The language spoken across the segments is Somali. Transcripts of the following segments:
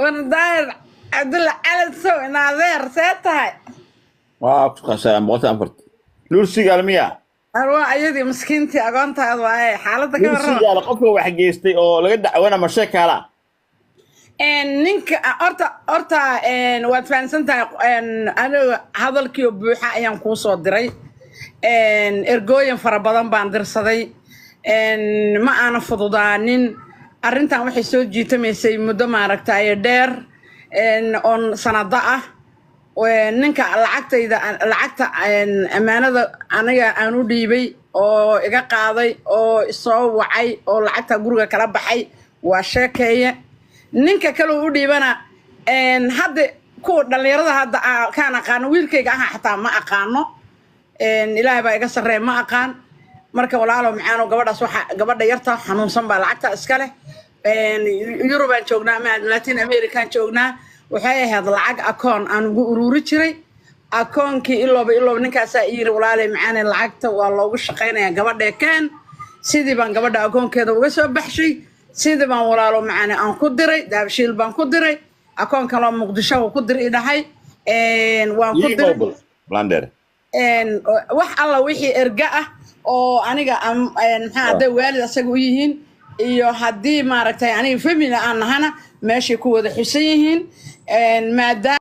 وانا داير عبد الله على سوي ناظر سيتها وافق سلام بغيت انفرت لورسي قال ميا أروح أيدي مسكينتي أقونتها أضواء حالتك لورسي كبر قال قفله wax geystay oo laga dacwana ma sheekala إن نك أرتا إن واتفان سنتا إن أنا هذا الكيو بوحة أيام كوسو دري إن إرجوين فربضان باندر صدي إن ما أنا فضودانين أرنتا وحي سو جيتمي سي مدو ماركتاي دير إن أون سنضاء وننكا lacagta amaanada aniga aan u dhiibay oo iga qaaday oo soo wacay oo lacagta guriga kala baxay waa sheekeeye ninka kale u dhiibana hadda ku dhalinyarada hadda kaan aqaan wiilkayga ah xataa ma aqaano ilaahay baa iga sarreey ma aqaan marka walaalo macaano gabadha yarta xanuunsan baa lacagta iska leh Europe aan joognaa ama Latin America aan joognaa waxay ahayd lacag akoon aan ugu ururi jiray akoonkii ilooba ninkaas ay yiri walaalay macaan lacagta waa loogu shaqeynayaa gabadha keen sidii baan gabadha akoonkeeda uga soo baxshay sidii baan walaalo macaan aan ku diray daabshiil baan ku diray akoon kale oo Muqdisho ku diray dhahay waan ku diray lander wax alla wixii erga ah oo aniga maxaa haday waalid asaga u yihiin iyo hadii maaragtay aniga family aan nahana meeshii ku wada xusan yihiin maadaama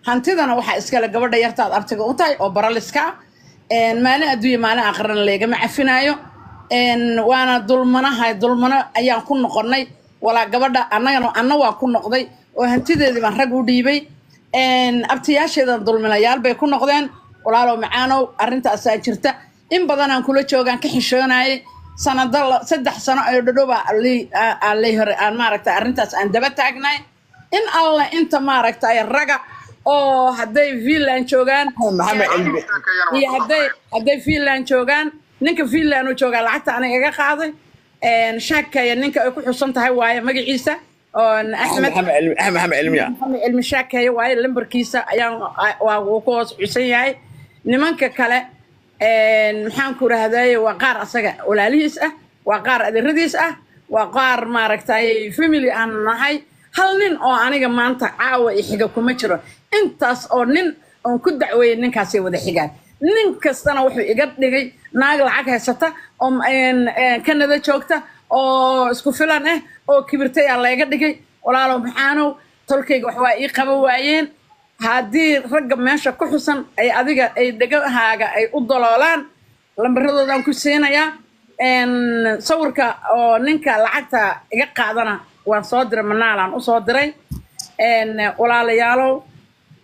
hantidana waxa iskala gabadha yartaad artiga u tahay oo baraliska maalin adduunyo maalin aakhirana leegama cafinaayo waana dulmana ayaan ku noqonnay walaa gabadha anna waan ku noqday oo hantideedii baan rag u dhiibay abtiyaasheedan dulminayaal bay ku noqdeen walaalow macaanow arrintaasaa jirta in badan aan kula joogaan ka xishoonayay sanado 3 sano ay dhadhoba allay hore aan maaragtay arrintaas aan daba taagnay in alla inta maaragtay raga oo hadday Finland joogaan iyo hadday Finland joogaan ninka Finland oo jooga lacagta aniga iga qaaday shaakaya ninka ay ku xusan tahay waaye magaciisa oo Ahmed Ilmi shaakaya waaye lambarkiisa ayaan waa ku hoos xusan yahay nimanka kale maxaan ku raahday waa qaar asaga walaalihiis ah waa qaar adeeradiis ah waa qaar maaragtay family aan nahay hal nin oo aniga maanta caawa xiga kuma jiro intaas oo nin oo ku dacweeyay ninkaas ay wada xigaan nin kastana wuxuu iga dhigay naag lacag haysata oo Canada joogta oo isku filan ah oo kibirtay la iga dhigay walaalo maxaanow tolkayga wax waa ii qaba waayeen haddii ragga meesha ku xusan ay adiga ay dhagahaaga ay u daloolaan lambaradoodan ku siinayaa sawirka oo ninka lacagta iga qaadana waan soo diray manaalan u soo diray walaalayaalow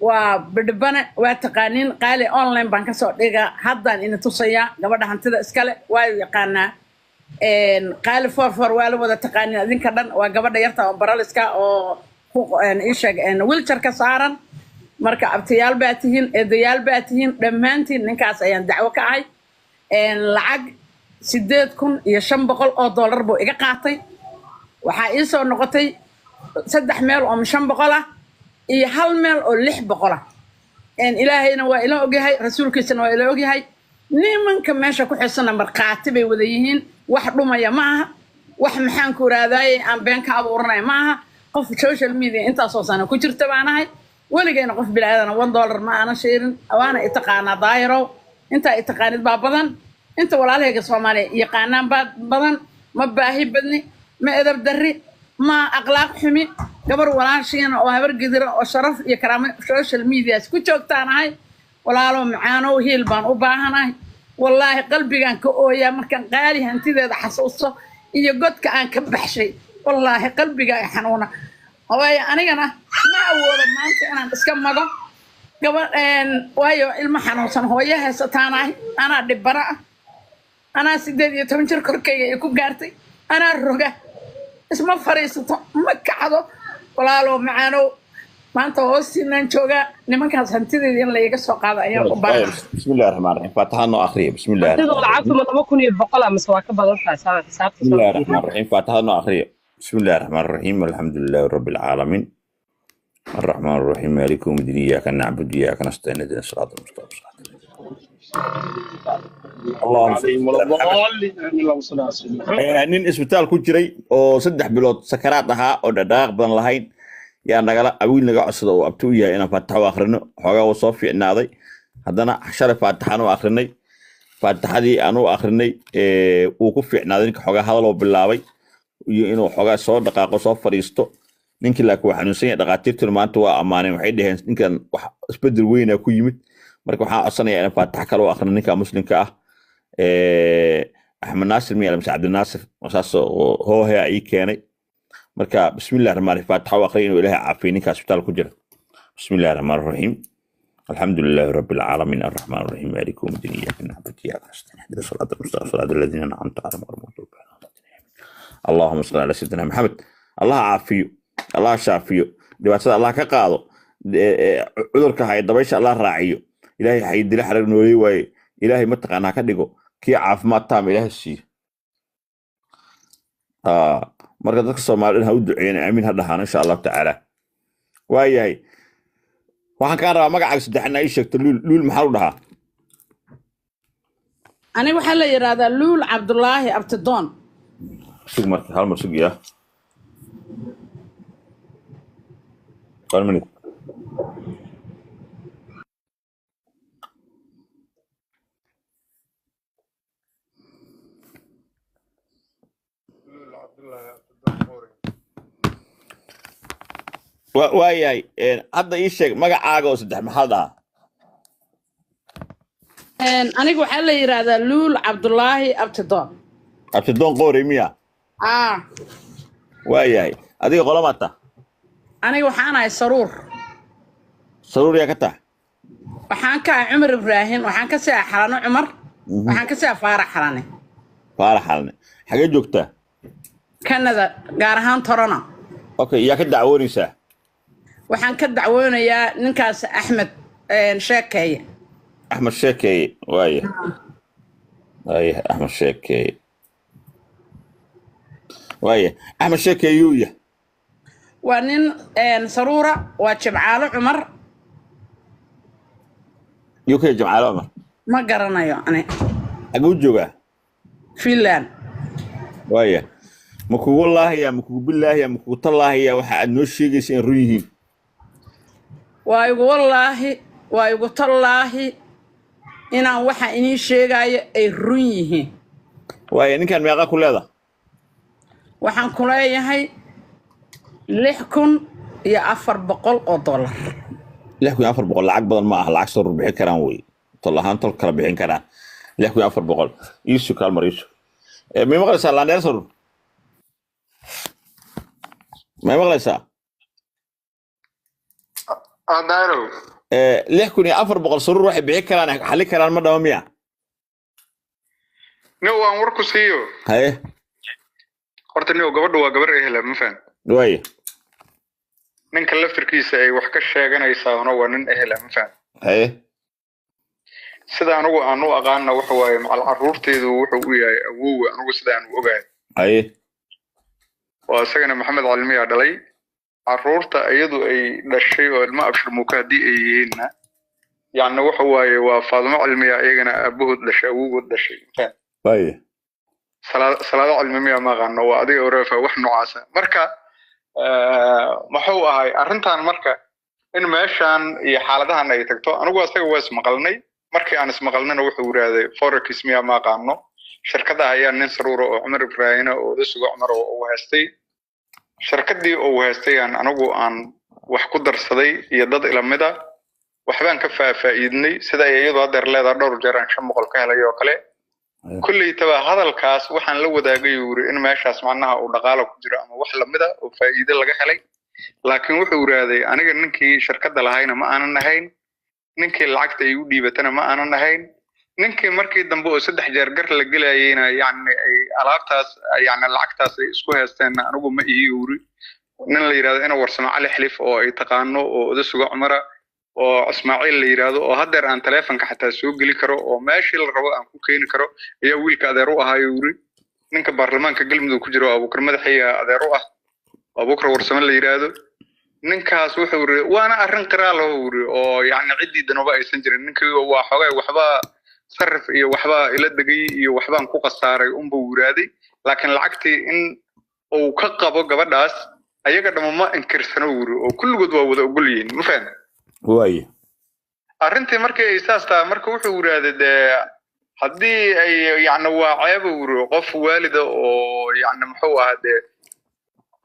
waa bidbana waa taqaaniin qaali online baan ka soo dhigaa haddaan ina tusayaa gabadha hantida iskale waa yaqaanaa qaali forfor waa la wada taqaaniin adinka dhan waa gabadha yarta oo baraliska oo isheeg wheelchair ka saaran marka abtiyaal baa tihiin eedayaal baa tihiin dhammaantiin ninkaas ayaan dacwo ka ahay lacag 8,500 oo dollar buu iga qaatay waxaa ii soo noqotay 3 meel oo 500 ah iyo 1 meel oo 600 ah ilaahayna waa ila ogyahay rasuulkiisana waa ila ogyahay nimanka meesha ku xisana marqaati bay wada yihiin wax dhumaya ma aha wax maxaan ku raadayay aan been ka abuuranay ma aha qof social media intaas oo sana ku jirta baanahay waligayna qof bilaadana $1 ma ana sheerin awaana itaqaana daayiro inta itaqaanid baa badan inta walaalahayga Soomaaliya yaqaanaan badan ma baahi badni ma edab darri ma akhlaaq xumi gabar walaashiina oo habar gidira oo sharaf iyo karaamo social media ku joogtaanahay walaalo macaano heel baan u baahanahay wallahi qalbigan ka ooyaa markan qaali hantideeda xasuusto iyo godka aan ka baxshay wallahi qalbiga ay xanuuna waayo anigana ma awoodo maanta inaan iska mago gabadh waayo ilmo xanuunsan hooyo haysataanahay anaa dhibara ah anaa 18 jir korkayga ay ku gaartay anaa roga isma fariisato ma kacdo walaalo macaano maanta hoostiinaan joogaa nimankaas hantideeda in la iga soo qaado ayaan u baahan bismillaahi raxmaani raxiim faatahano akhriya bismillaahi sidoo lacagtu ma 2,100 ama waa ka badan tahay xisaabta bismillaahi raxmaani raxiim faatahano akhriya bismillaahi raxmaani raxiim alxamdulillaahi rabbil caalamiin الرحمن الرحيم مالك يوم الدين إياك نعبد وإياك نستعين اهدنا الصراط المستقيم اللهم صل عليهم ولا على محمد الضالين آمين اللهم صل على سيدنا محمد. nin isbitaal ku jiray oo 3 bilood sakaraad ahaa oo dhaqaaq badan lahayn yaa nagala awiil naga codsada oo abtu yahay inaan faataxo akhrino xogaa oo soo fiicnaaday haddana sharaf faataxan oo akhrinay faataxadii aan u akhrinay uu ku fiicnaaday ninka xogaa hadal oo bilaabay iyo inuu xogaa soo dhaqaaqo soo fariisto ninkii laakiin waa xanuunsan yahay dhaqaatiirtuna maanta waa ammaaneen waxay dhaheen ninkan wax isbedel weyn ku yimid marka waxaan codsanayaa in faatax kale oo akhrino ninka muslimka ah أحمد ناصر ميال مس عبد الناصر وساس هو هي أي كاني مركا بسم الله الرحمن الرحيم فاتحة وآخرين وإله عافيني كاسبتال كجرة بسم الله الرحمن الرحيم الحمد لله رب العالمين الرحمن الرحيم مالك يوم الدين إياك نعبد وإياك نستعين اهدنا الصراط المستقيم صراط الذين أنعمت عليهم غير المغضوب عليهم اللهم صل على سيدنا محمد الله عافيه الله شافيه دبعت الله كقاضو عذرك هاي دبيش الله راعيه إلهي حيدي لحرق نوري وي إلهي متقنا كدقو كي عافمات تام إله السي مركز dadka Soomaaliyeed ha u duceeyeen aamin ha dhahaan insha Allah taala waayahay waxaan ka rabaa magacaaga saddexna ay sheegto luul maxaa u dhahaa aniga waxaa la yiraahdaa luul cabdullaahi abtidoon sug marka hal mar sug yaa qal minute waayahay hadda ii sheeg magacaaga oo saddex maxaa dhahaa aniga waxaa la yiraahdaa luul cabdullaahi abtidoon abtidoon qoori miya waayahay adiga qolamata aniga waxaan ahay saruur yaa ka tahay waxaan ka ahay cumar ibraahim waxaan ka sii xalano cumar waxaan ka sii faarax xalane xagee joogtaa Canada gaar ahaan Toronto okay yaa ka dacwoonaysaa waxaan ka dacwoonayaa ninkaas Axmed Sheekeye waaye Axmed Sheekeye waaye Axmed Sheekeye yuuya waa nin saruura waa Jimcaalo Cumar yuukay Jimcaalo Cumar ma garanayo ani xaguu joogaa Finland waaye maku wallaahi ya maku billaahi ya maku tallaahi ya waxa aad noo sheegaysaa in run yihiin waa igu tallaahi inaan waxa inii sheegayo ay run yihiin waaye ninkan meeqa ku leedahay waxaan ku leeyahay $6,400 $6,400 lacag badan ma aha lacag soo bixin karaan way tollahaan tol kala bixin karaan $6,400 isu kalmar isu ma maqlaysaa laandheer soo ما يبغى يسا دارو 6,400 سرور روحي بيعي كلان حالي كلان مرة ومية نو أن وركو سيو هاي horta niyo gabadhu waa gabar ehla ma faham way ninka laftirkiisa ay wax ka sheeganaysaa waa nin ehla ma faham hay sida anigu aan u aqaan waxa waaye macal caruurteedu wuxuu u yahay awow anigu sida aan u ogahay hay waa isagana maxamed calmiya dhalay caruurta iyadu ay dhashay oo ilma abshir mukaadi ay yihiinna yaani waxa waaye waa faadimo calmiya iyagana abahood dhashay awowgood dhashay hay salaado cilmiya ma qaano waa adiga oreefa wax noocaasa marka maxuu ahay arrintan marka in meeshan iyo xaaladahan ay tagto anigu asaga waa ismaqalnay markii aan ismaqalnana wuxuu yiraahday forex miya ma qaano shirkada ayaa nin saruuro oo Cumar Ibraahim oo dasugo Cumar oo haystay shirkadii oo haystay anigu aan wax ku darsaday iyo dad ilamida waxbaan ka faa'iidnay sida iyadoo hadda leedahay dhowr jeer aan 500 ka helay oo kale kulli taba hadalkaas waxaan la wadaagay yuri in meeshaas macnaha uu dhaqaale ku jiro ama wax lamida oo faa'iido laga helay laakiin wuxuu yiraahday aniga ninkii shirkadda lahayna ma aanan ahayn ninkii lacagta ay u dhiibatana ma aanan ahayn ninkii markii dambe oo 3 jeer gar la galayayna yaani ay alaabtaas yaani lacagtaas ay isku haysteen anigu ma ii yuri nin la yiraahdo ina warsamo cali xilif oo ay taqaano oo dasugo Cumara oo Ismaaciil la yiraahdo oo hadeer aan telefoonka xataa soo gali karo oo meeshii la rabo aan ku keeni karo ayaa wiilka adeer u ahaa yuri ninka baarlamaanka galmudug ku jiro Abuukar madaxiya adeer u ah Abuukar warsamo la yiraahdo ninkaas wuxuu yiri waana arrin qiraal oo yiri oo yaani cidii danaba aysan jirin ninkii waa xogay waxba sarif iyo waxba ila degay iyo waxbaan ku qasaaray unba wiraaday laakiin lacagtii in uu ka qabo gabadhaas ayaga dhamma inkirsano wuri oo kulligood waa wada ogol yihiin ma fahmi waaye arrintii markii ay saastaa marka wuxuu wiraaday haddii ay yacni waa ceeb wuri qof waalida oo yacni muxuu ahaa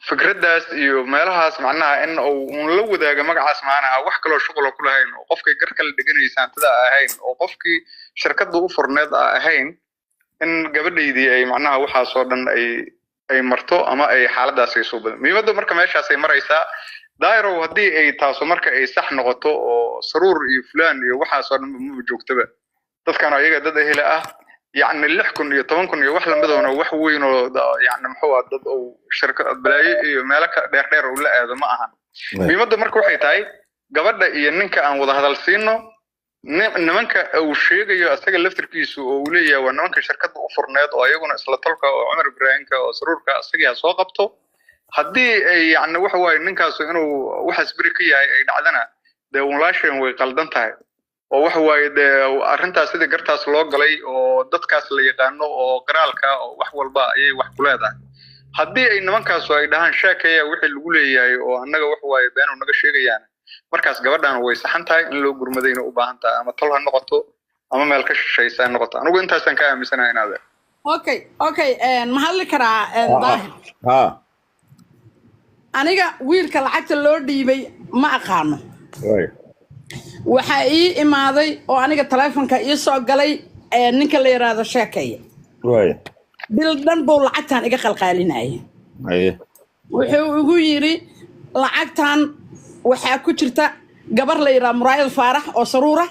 fikraddaas iyo meelahaas macnaha in uu la wadaaga magacaas maana wax kale oo shuqul ku lahayn oo qofkay gar kale dhiganaysaan tada ahayn oo qofkii shirkadda u furneed ahayn in gabadhaydii ay macnaha waxaas oo dhan ay marto ama ay xaaladaas ay soo badan miimada marka meeshaas ay maraysaa daairo haddii ay taaso marka ay sax noqoto oo saruur iyo fulaan iyo waxaas oo dhan ma joogtaba dadkan ayaga dad ehela ah يعني 6,000 iyo 10,000 iyo wax la midoona wax weyn oo yani muxuu ah dad oo shirkad balaayo iyo meelaka dheer oo la aado ma ahan miimada marka waxay tahay gabadha iyo ninka aan wada hadal siino nimanka uu sheegayo asaga laftirkiisu oo uu leeyahay waa nimanka shirkadda u furneed oo ayaguna isla tolka oo Umar Ibraahimka oo saruurka asaga soo qabto haddii ay yani wax way ninkaas inuu waxas bari ka yahay ay dhacdana de walaasheen way qaldan tahay oo wax way de arrintaas sida gartaas loo galay oo dadkaas la yaqaano oo qaraalka oo wax walba ayay wax ku leedahay haddii ay nimankaas ay dhahan sheekaya wixii lagu leeyahay oo annaga wax way beenu naga sheegayaan markaas gabadhan way saxan tahay in loo gurmadayna u baahan tahay ama tol ha noqoto ama meel ka shaqeysa noqoto anigu intaasan ka aaminsanahay inaad okay ma hadli karaa daahir aniga wiilka lacagta loo dhiibay ma aqaano waxa ii imaaday oo aniga telefonka ii soo galay ninka la yiraahdo sheekaya bil dhan buu lacagtan iga qalqaalinayay wuxuu ugu yiri lacagtan waxa ku jirta gabar la yiraahdo Muraayad Faarax oo saruura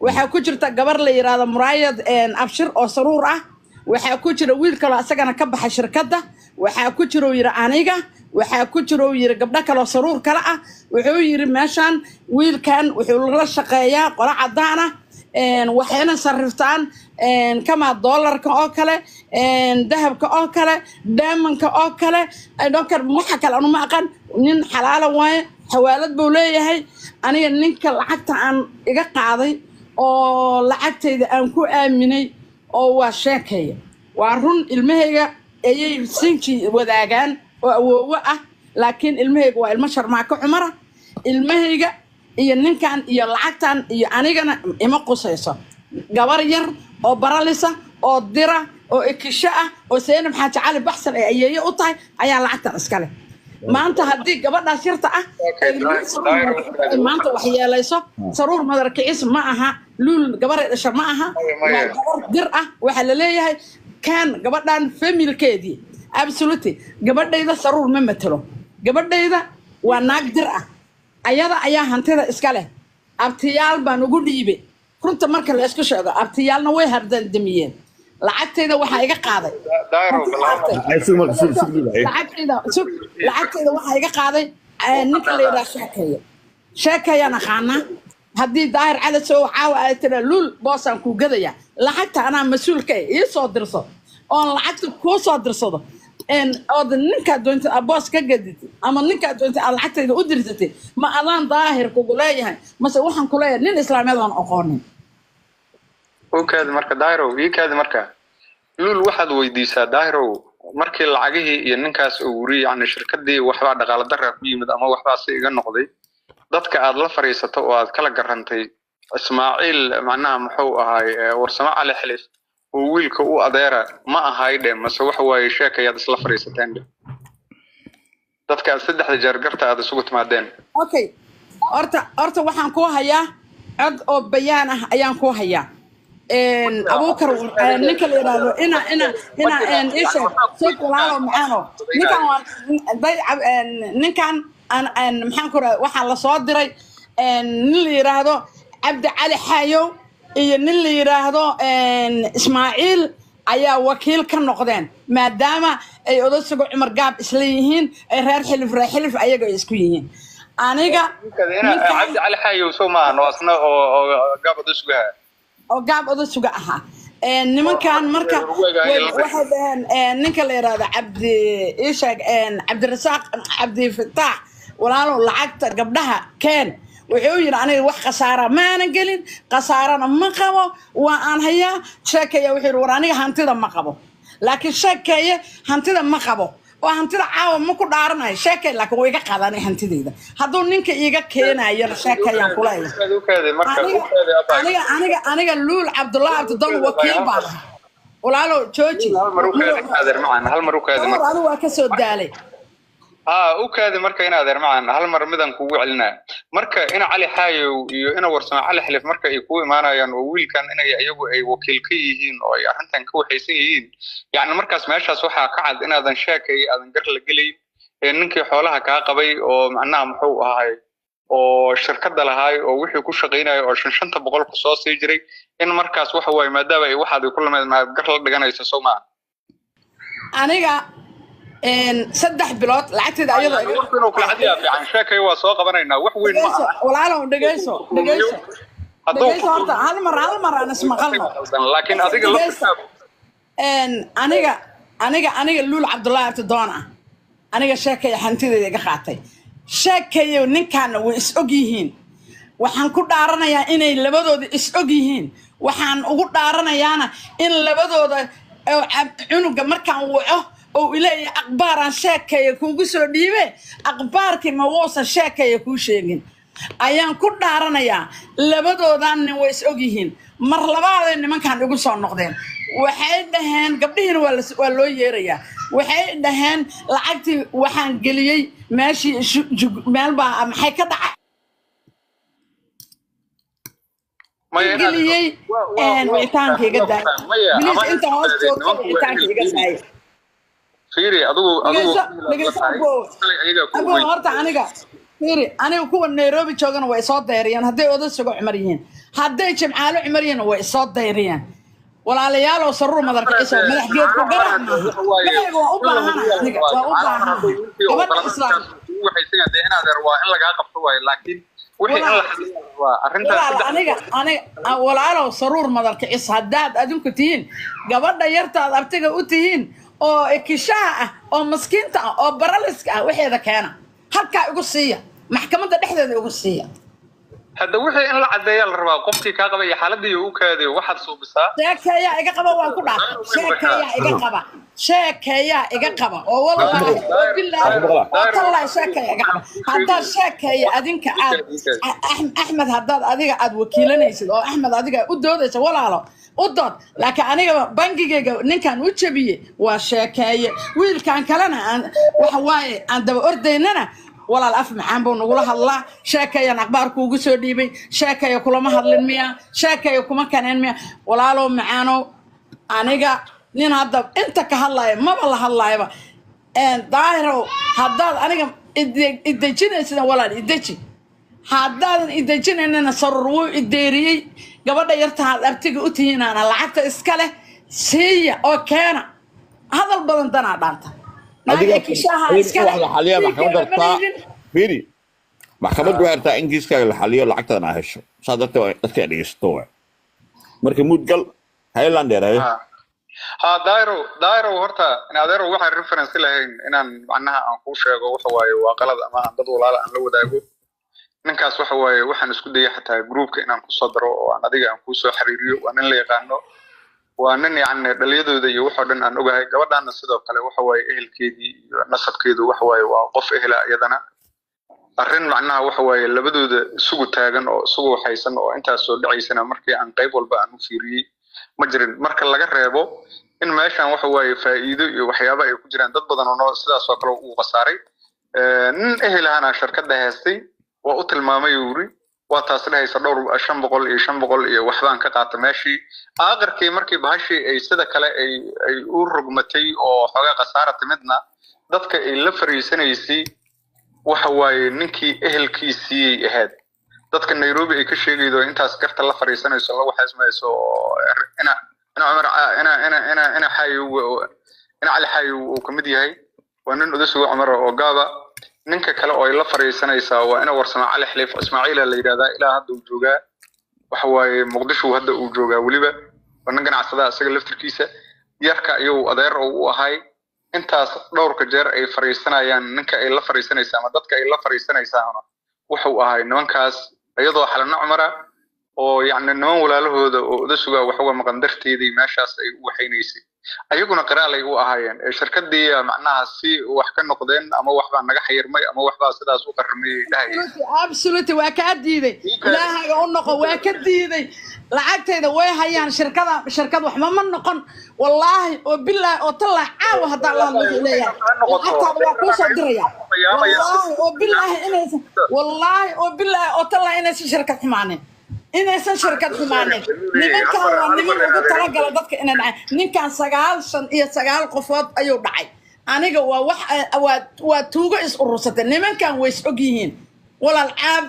waxa ku jirta gabar la yiraahdo Muraayad Abshir oo saruur ah waxa ku jira wiil kale asagana ka baxay shirkadda waxa ku jira yiri aniga waxa ku jira yiri gabdha kale oo saruur kale ah wuxuu yiri meeshan wiilkan wuxuu la shaqeeyaa qora cadaan ah waxayna sarriftaan kama dollarka oo kale dahabka oo kale diamondka oo kale dokar waxa kale anu ma aqaan nin xalaal waaye xawaalad buu leeyahay aniga ninka lacagta aan iga qaaday oo lacagtayda aan ku aaminay oo waa sheekaya waa run ilmahayga ayay sinki wadaagaan oo awoowa ah laakiin ilmahayga waa ilmo sharmaako cumara ilmahayga iyo ninkan iyo lacagtan iyo anigana ima qusayso gabar yar oo baralisa oo dira oo ikisha ah oo Seenab Xaaji Cali Baxsan ay ayeeyo u tahay ayaa lacagtan iska leh maanta haddii gabadhaas yarta ah maanta wax yeelayso saruur madarkiis ma aha luul gabar dhasha ma aha waa gabar dir ah waxa la leeyahay kan gabadhan familkeedii absolutely gabadhayda saruur ma matalo gabadhayda waa naag dir ah ayada ayaa hantida iska leh abtiyaal baan ugu dhiibay runta marka la isku sheego abtiyaalna way hardan damiyeen lacagtayda waxa iga qaaday lacagtayda waxa iga qaaday ninka la yiraahdo sheekaya naqaana haddii daahir cali soo caawa ay tira lul boosan ku gadaya lacagta ana mas'uulka ii soo dirso oo lacagta ku soo dirsado oo ninka doonta boos ka gadid ama ninka doonta lacagtayda u dirsatay ma adaan daahir ku leeyahay mase waxaan ku leeyahay nin islaameed aan aqoonin وكذا مركا دايرو يكذا مركا لول واحد ويديسا دايرو مركي لعجيه ينكاس أوري يعني شركة دي وحبا دقالة درة قيمة أما وحبا سيجا نقضي ضدك أدلا فريسة واد كلا جرنتي إسماعيل معناها محو هاي ورسمع على حلف وويلك أو أديرة ما هاي ده مسوح هو شاكا يد إسلا فريسة تاني ضدك أسدح الجرجرت هذا سوت معدن أوكي أرتا وحن كوها عد أو بيانه أيام كوها أبوكر نكل يرادو إنا إيش سوق العالم معانو نكان أن محنكر وحلا صادري نلي يرادو عبد علي حيو نلي يرادو إسماعيل أيا وكيل كان نقدين ما دام أي أدرسوا عمر جاب إسليهين رير حلف أيا جو إسكويهين أنا عبد علي حيو سوما نواصنا أو جاب أدرسوا oo gaab oda suga aha nimankan marka waxa ninka la yiraahdo Cabdi Ishaaq Cabdi Rasaaq Cabdi Fataax walaalo lacagta gabdhaha keen wuxuu yiri aniga wax khasaara ma aanan gelin khasaarana ma qabo waa aan hayaa sheekaya wuxuu yiri war aniga hantida ma qabo laakiin sheekaya hantida ma qabo oo hantida caawa ma ku dhaaranayo sheekay laakiin way iga qaadanay hantideeda hadduu ninka iiga keenayo sheekayaan kula aniga luul cabdullaahi abdidoon wakiil baa lahaa walaalo jooji hal mar u kaadi marka anigu waa ka soo daalay u kaadi marka in adeer macaan hal mar midan kugu celinaa marka ina cali xaayow iyo ina warsamo cali xilif marka ay ku imaanayaan oo wiilkan inay iyagu ay wakiil ka yihiin oo ay arrintan ka waxaysan yihiin yani markaas meeshaas waxaa ka cad inaadan sheekay aadan gar la gelayn ninkii xoolaha kaa qabay oo macnaha muxuu ahay oo shirkadda lahaay oo wixii ku shaqaynaya oo 500 ku soo sii jiray in markaas waxa way maadaama ay waxaad ku lameed gar la dhiganayso Soomaa aniga saddex bilood lacagteeda ayadoo inuu kala cadiya fiican sheekay waa soo qabanaynaa wax weyn ma aha walaalo dhageyso horta hal mar aan ismaqalno laakiin adiga aniga luul cabdullaahi abdidoon ah aniga sheekay hantideeda iga qaatay sheekayo ninkaana way is og yihiin waxaan ku dhaaranayaa inay labadooda is og yihiin waxaan ugu dhaaranayaana in labadooda cunuga markaan waco oo ilaahay aqbaaraan sheekaya kuugu soo dhiibe aqbaarkii ma woosa sheekaya kuu sheegin ayaan ku dhaaranayaa labadoodan way is og yihiin mar labaad nimankan igu soo noqdeen waxay dhaheen gabdhihiina waa loo yeerayaa waxay dhaheen lacagtii waxaan geliyey meeshii meel baa maxay ka dhacay geliyey wicitaankayga daa bilis inta hoos joogto wicitaankayga daaya fiiri adigu horta aniga fiiri aniga kuwa Nairobi joogana way soo dayriyaan hadday odan sugo cumar yihiin hadday jimcaalo cumar yihiin way soo dayriyaan walaalayaal oo saruur madarka isoo madax geed ku garan waa u baahan aniga waa u baahan gabadha islaam waxay siiyaan inaad waa in laga qabto way laakiin wixii in la waa arrintaas aniga walaalo saruur madarka is hadaad adinku tihiin gabadha yartaad abtiga u tihiin oo ikishaa ah oo maskiinta ah oo baraliska ah waxeeda keena halka igu siiya maxkamadda dhexdeeda igu siiya hadda wixii in la cadeeyo la rabaa qofkii ka qabay xaaladii uu kaadiyo waxaad soo bisaa sheekaya iga qaba waan ku dhaafay sheekaya iga qaba oo wallahi billahi sheekaya iga qaba hadda sheekaya adinka aad Axmed haddaad adiga aad wakiilanaysid oo Axmed adiga u doodaysa walaalo udod laakiin aniga bangigayga ninkan u jabiyay waa sheekaya wiilkan kalena waxa waaye aan daba ordaynana walaal af maxaan buu nagu la hadlaa sheekayaan aqbaarku ugu soo dhiibay sheekaya kulama hadlin miya sheekaya kuma kaneen miya walaalo macaano aniga nin hadda inta ka hadlaya maba la hadlayba daahiro haddaad aniga idejinaysid walaal ideji haddaadan idejinayna sarur wuu ideeriyey gabadha yartaad abtiga u tihiinaana lacagta iska leh siiya oo keena hadal badan danaa dhaanta فيري محكمة وهرتا إنجليز كان الحالية لعقتها أنا هشوا صادرت أتكلم يستوى مركب مود قال هاي لاندير هاي دايرو هرتا إن دايرو واحد ريفرنس لهين إن معناها أنقوش وحواي وقلد أما ضد ولا أن لو دايرو نكاس وحواي وحن نسكت حتى جروب كإن أنقوش صدروا وأنا دقيقة أنقوش حريريو وأنا اللي قانو وأنا يعني دليل ذي وحد أن أجاه قبل أن الصدق على وحواي أهل كيدي نصب كيدو وحواي وقف أهل يدنا أرن معناها وحواي اللي بدو سوق تاجن أو سوق حيسن أو أنت سود عيسنا مركي عن قيب والبان وفيري مجرد مركي اللي جربه إن ماشان وحواي فايدو وحيابا يكجران ضد بدن ونو سدا سوكر وقصاري نن أهل هنا شركة دهستي وقتل ما يوري وتصلها يصدر 500 وحبان كقعت ماشي آخر كي مركي بهاشي أي سدا كلا أي رقمتي أو حاجة قصارة مدنا ضدك اللي فريسنا يسي وحواي نكي أهل كيسي هاد ضدك النيروبي كشيء يدو أنت سكرت الله فريسنا يسوي الله وحزمه يسوي أنا عمر أنا حي أنا على حي وكمدي هاي وأنا ندسوا عمر وقابة ninka kale oo la fariisanaysa waa ina warsama cali xiliif Ismaaciil la yiraahdaa ilaa hadda uu jooga waxa waaye Muqdisho hadda uu jooga waliba wana ganacsada asaga laftirkiisa yarka ayuu adeer u ahay intaas dhowrka jeer ay fariisanayaan ninka ay la fariisanaysa ama dadka ay la fariisanaysaana wuxuu ahay nimankaas iyadoo xalana cumara oo yacni niman walaalahooda oo udasugaa wax uga maqan darteedii meeshaas ay u waxaynaysay ayaguna qiraal ay u ahaayeen shirkadii macnaha si wax ka noqdeen ama waxbaa naga xayirmay ama waxbaa sidaas u qarmay dhahay absolutely waa ka diiday ilaahaga u noqo waa ka diiday lacagteeda way hayaan shirkad wax ma noqon wallaahi oo bilaahi oo talla caawa hadda Allah wuxuu leeyahay lacagtaada waa ku soo diraya wallaahi oo bilaahi oo talla inaysan shirkad xumaaneen inaysan shirkad xumaaneen nimankan waa niman ugu talagala dadka inay dhacay ninkan 9 qofood ayuu dhacay aniga waa wax waa tuugo is urursatay nimankan way is og yihiin walaal caab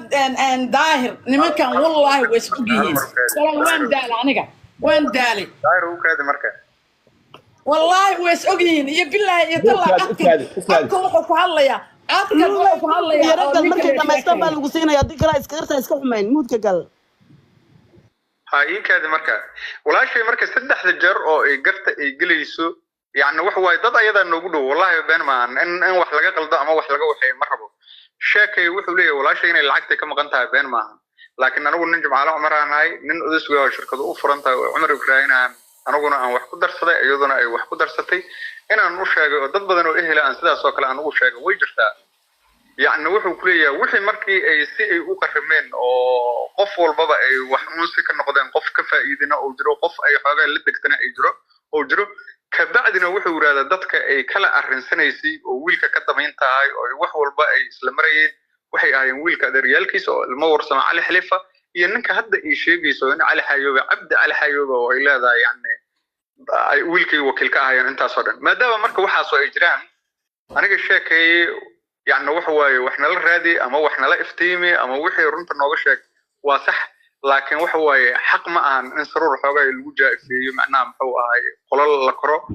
daahir nimankan wallahi way is og yihiin waan daal aniga waan daali daahir uu kaadi marka wallahi way is og yihiin iyo billahi iyo talla wuxuu ku hadlaya wuxuu ku hadlaya yarada markay dhamaystaan baa lagu siinaya dib kale iska irta iska xumayn muudka gal هاي كذا مركا ولا شيء مركا سدح الجر أو قرت جليسو يعني واحد ضد أيضا نقوله والله بين ما إن واحد لقى قلدا أما واحد لقى وحي مرحبا شاكي وحولي ولا شيء إن العقد كم قنتها بين ما لكن أنا أقول نجمع على عمرنا هاي ننقذ ويا شركة أوفرنتا عمر أوكرانيا أنا أقول أنا واحد قدر صدق أيضا أي واحد قدر ستي أنا نوشة ضد بدنه إيه لا أنسدا سوكل أنا نوشة ويجرتا يعني وحو كلية وحي مركي أي سي أو كرمين أو قف والبابا أي وحنوسي كنقدين قف كفائدنا أو جرو قف أي حاجة اللي دكتنا أي جرو كبعدنا وحي ورادة دتك أي كلا أرنسنيسي وويلك كدمين تاعي أو وحو والبا أي سلمريين وحي أي ويلك دريالكيس أو المور سمع على حلفة ينك هدا أي شيء يسوون على حيوبة عبد على حيوبة وإلى ذا يعني ويلك وكيل كاهي أنت صدق ما دام مركي وحاسو إجرام أنا كشاكي يعني وحنا الرادي أما وحنا لا إفتيمي أما وحي رنت النوغشك وصح لكن وحوي حق ما أن سرور حاجة الوجه في معناه محوها قلال الكرو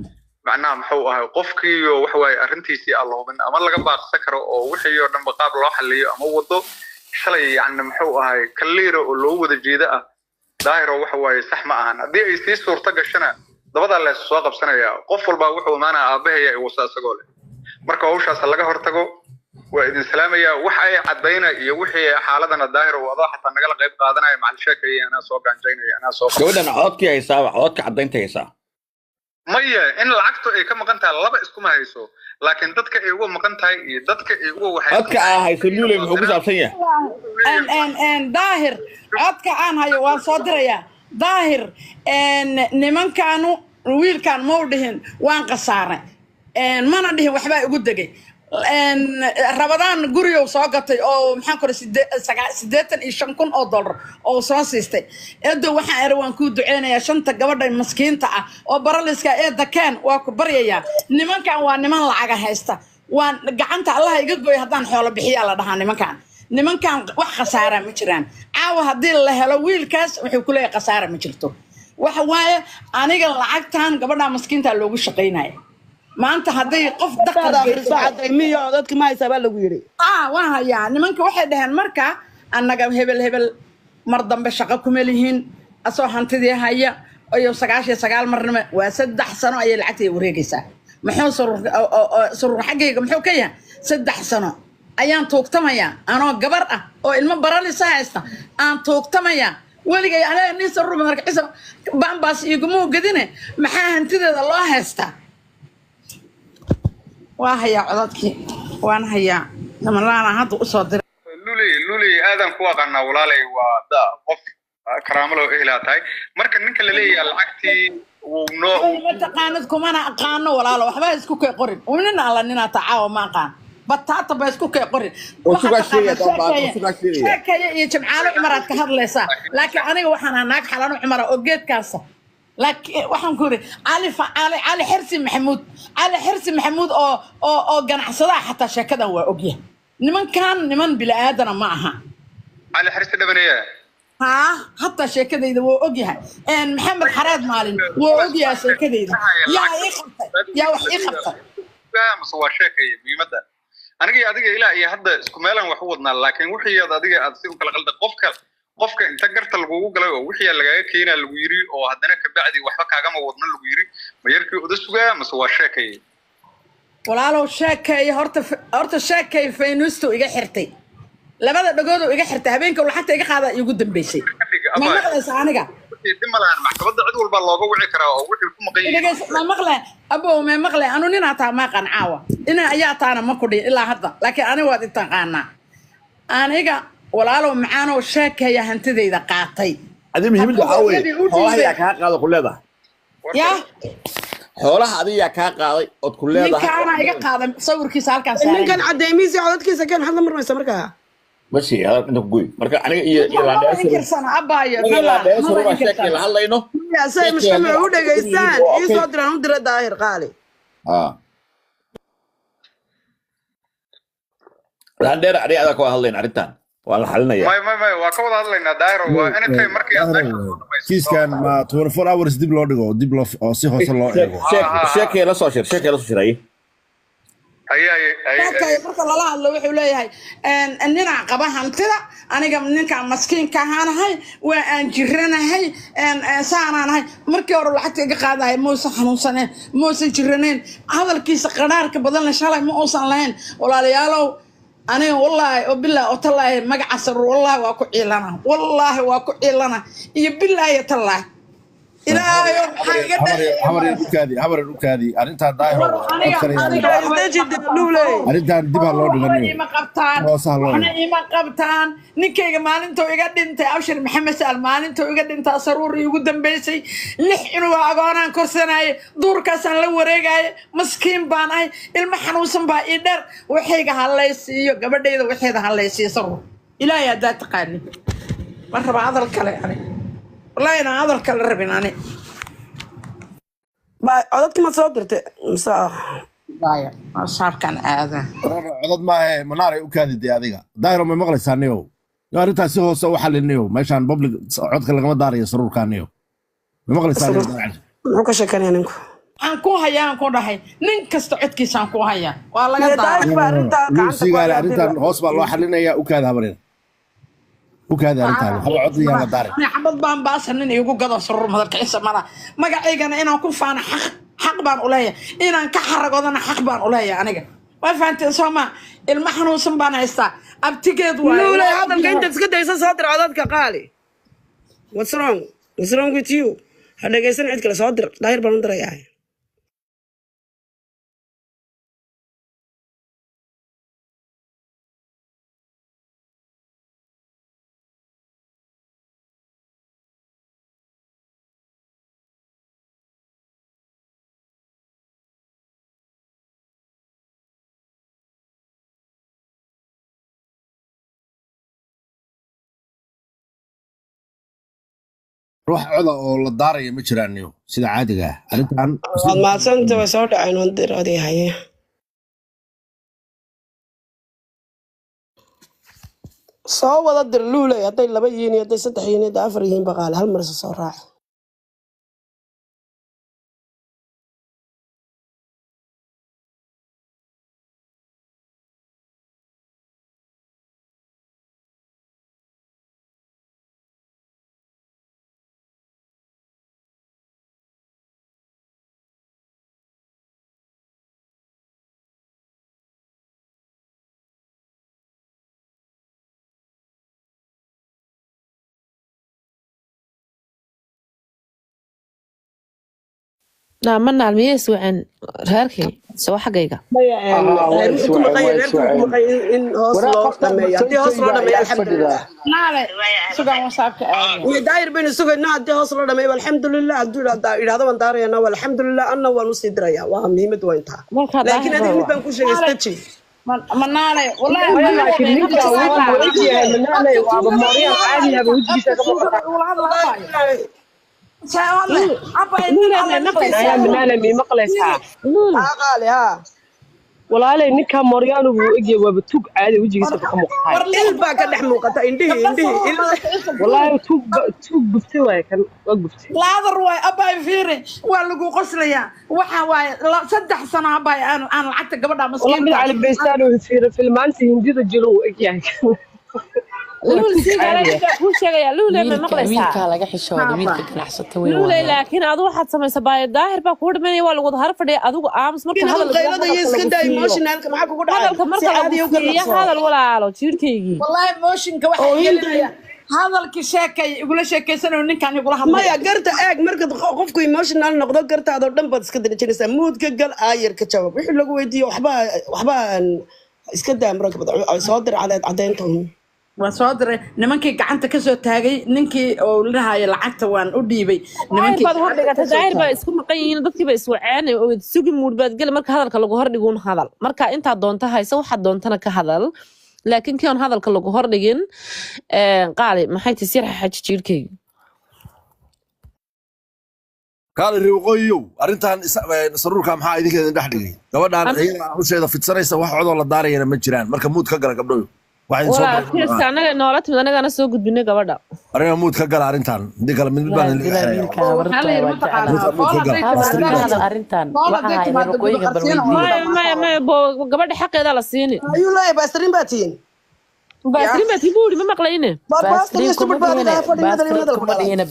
معناه محوها قفكي وحوي أرنتي سي الله من أما لقى بعض سكر أو وحي يردن بقابل الله اللي أما وضو شلي يعني محوها كلير ولو وذا جيدة ظاهر وحوي صح ما أنا دي يصير صورة قشنا ده بدل الله السواق بسنة يا قفل بوحو ما أنا أبيه وساس قوله مركو وشاس لقى هرتجو وإذن سلامية وحي عدينا يوحي حالتنا الظاهر ووضح حتى نقل قيب قادنا مع الشاكي أنا سوق عن جينا أنا سوق جودنا عودك يا إسا عودك عدينك يا إسا مية إن العقد إيه كم قنتها لبا إسكوما هيسو لكن دتك إيه هو مقنتها دتك إيه هو وحي عودك هيسو لولي محوقز عبسية ان ظاهر عودك هاي وصدريا ظاهر ان نمان كانوا ويل كان مودهن وان قصارة ان ما ندهن وحبا يقول دقي رمضان guriga soo gatay oo maxaan ku $85,000 oo soo siistay eedo waxa ay waan ku duceynaya shanta gabadha maskiinta ah oo baraliska ee dakeen waa ku baryaya nimankan waa niman lacag haysta waan gacanta Allah iga gooy hadaan xoolo bixiya la dhahaa nimankan wax khasaara ma jiraan caawa hadii la helo wiilkaas wuxuu ku leeyahay khasaara ma jirto waxa waaye aniga lacagtan gabadha maskiinta loogu shaqeynaayo maanta haday qof daqad saacaday miyo dadka ma haysa baa lagu yiri waa haya nimanka waxay dhahan marka annaga hebel mar dambe shaqo kuma lihiin asoo hantidii haya ayo 99 marnimo waa 3 sano ay lacagtay wareegaysaa maxuu surur xaqayga muxuu ka yahay 3 sano ayaan toogtamaya anoo gabar ah oo ilmo baralisa haysta aan toogtamaya waligay anaa nin surur marka ciso bambaas iguma gadine maxaa hantideeda loo haystaa وهي عضتك وأنا هي لما أنا هذا أصدر لولي آدم كوا قلنا ولا لي ودا قف كرامله إلى تاي مركز نك اللي لي العكتي ونوع ما تقاندكم أنا أقانه ولا لا وحبا يسكوك قرن ومننا على إننا تعاون ما قان بطاطا بيسكوك قرن وسوق الشيء طبعا وسوق الشيء شكاية يجمعوا عمرات كهر ليسا لكن أنا وحنا هناك حلانو عمرة وجيت كاسة لكن waxaan ku iri Ali Xirsi Maxamuud oo ganacsada xataa sheekada waa ogyahay niman bila aadana ma aha Ali Xirsi dhabanaya hatta sheekadayda waa ogyahay maxamed xaraad maalin waa ogyahay sheekadayda yaa wax ii qabtay ma waa sheekay miimada aniga adiga ilaa iyo hadda isku meelan wax u wadnaa laakiin wixii adiga aad si u kala qalda qofka inta garta lagu galay oo wixii laga keenay lagu yiri oo hadana ka bacdi waxba kaaga ma wadna lagu yiri ma yarkii uda sugaa ma soo sheekay walaalo sheekay horta sheekay faynusto iga xirtay labada dhagood oo iga xirtay habeenka lacagta iga qaada igu dambeysay ma maqlaysaa aniga dimalaan maxkamadda cid walba looga wici karaa oo wixii ku maqan yahay ma maqlay abow ma maqlay anu nin ata ma qancaawa ina ayaa taana ma ku dhii ilaa hadda laakiin aniga waad intaqaanaa aniga walaalo macaano sheekaya hantidayda qaatay adi muhiimad waxa weeye xoolaha ka qaado ku leedahay ya xoolaha adiga ka qaaday oo ku leedahay ninkaana iga qaaday sawirkiisa halkaan saaray ninkan cadeemiisi codadkiisa kan hadda marmaysa markaa ماشي هذا انت قوي مركا انا يلا داس ابايا ما شكل هلينو يا ساي مش سمعوا دغيستان اي سو دران در داهر قالي لا دير علي هذا كو هلين عرفتان والله حلنايا ما waa ka wada hadlaynaa daayro waa inay markii kiis kan ma 24 hours dib loo dhigo dib loo oo si hoos loo eego sheekay la soo shiray ay marka la hadlo wuxuu leeyahay nina qaba hantida aniga ninka maskiinka ahanahay waa aan jiranahay saanaanahay markii hore lacagta iga qaadahay muusa xanuunsaneen muusa jiraneen hadalkiisa qaraarka badan la shalay ma uusan lahayn walaalayaalow aniga wallahi oo billaah oo tallaahi magaca sar wallahi waa ku ciilana iyo billaah tallaahi ilaahay habar ukaadi arinta daahir arintan dib loo dhiganayo ma qabtaan ninkayga maalinta iga dhintay Abshir Maxamed Saal maalinta iga dhintay saruur igu dambeysay lix inuu agoonaan korsanay duurkaasaan la wareegay maskiin baan ay ilma xanuunsan baa ii dheer waxayga halaysiyo gabadhayda waxayda halaysiyo saruur ilaahay adaa taqaani mar raba hadal kale والله أنا هذا الكلام ربنا ما عدد ما صدرت مساء بايا صار كان هذا عدد ما مناري وكادي دي هذيك دايرو ما مغلي سانيو يا ريت سو سو حل النيو ماشان بابليك عدد لما داري سرور كانيو ما مغلي سانيو ما كشكاني نكو aan ku hayaan ku dhahay nin kasta codkiisaan ku haya waa laga daaro arintan hoos baa loo xalinaya u kaada habareen وكذا أنت هل عضي يا داري أنا حبض بان باسن إني يقول قدر سرور مدرك عيسى مرة ما قاعد أنا إنا أكون فانا حق بان أولية إنا نكحرق وأنا حق بان أولية أنا وفانت سوما المحنو سنبان عيسى أبتقد لا هذا الكلام أنت تسكت عيسى صادر عضاتك قالي what's wrong with you هذا جيسن عندك صادر لا يربى نندر يعني روح عضا oo la daaray ma jiraaniyo sida caadiga ah arintan ma santa way soo dhaceen oo diradii haye soo wada dir luulay haday laba yihiin haday saddex yihiin haday afar yihiin baqaal hal mar soo raac لا منا الميس وعن رهركي سوا حقيقة إن هوصلوا دمي هوصلوا دمي الحمد لله لا سجى وصابك داير بين سجى نادي هوصلوا دمي والحمد لله عبد الله هذا من داري أنا والحمد لله أنا ونصيد ريا وهم مد وينتها لكن هذه اللي بنكون شيء استشي منالي والله لكن نيجا وجهي منالي وابو مريم عادي ابو وجهي والله أبا يا منالي مي مقلسها قالي ها والله نيكا مريان ابو اجي وبتوق عادي وجهيسا ka muuqata ilba ka dhex muuqata indhihi والله توق gubtay way kan gubtay laadar way abay fiiri waa lagu qoslaya waxa way 3 sano abay aan lacagta gabadha maskiinta والله على بيستانو fiiri filmaanti hindida jiro egyahay لول سيجا لا كل شيء يا لول ما مقلسها wiilka laga xishoodo wiilka ganacsata way لول لكن adu waxaad sameysay baay daahir ba ku dhimay waa lagu har fadhiya adigu aamus marka hadal qaylada iyo iska daa emotionalka maxaa kugu dhacay hadalka marka caadi u galay hadal walaalo jiirkeygii والله موشنك waxa yeelaya hadalkii sheekay igula sheekaysanoo ninkan igula hadlay maya garta eeg marka qofku emotional noqdo gartaado dhan baad iska dajinaysaa moodka gal aayar ka jawaab wixii lagu weydiiyo waxba iska daa marka soo dir cadeynta waan soo diray nimankii gacanta ka soo taagay ninkii oo lahaay lacagta waan u dhiibay nimankii baad hor dhigata daahir ba isku maqan yihiin dadkii ba iswaceen oo sugi mood baad gal marka hadalka lagu hor dhigo hadal marka inta doonta hayso waxa doontana ka hadal laakiin kion hadalka lagu hor dhigin qaali maxay tisir xaj jiirkay qaali riwqoyo arintan saruurka maxaa idinkeeda dhex dhigay gabadhan iyada hawsheeda fidsanaysa wax codoo la daarayna ma jiraan marka mood ka gala gabdhow waxay anaga noola timid anagana soo gudbinay gabadha arina mood ka gala arintan hadii kale mid baan arintan waxa ruqooyiga ma gabadha xaqeeda la siini ayuu leeyahay baastarin baatiin baastarin baatiin buuri ma maqlayne baastarin isku badbaadada fadhiyada limada ku dhigayna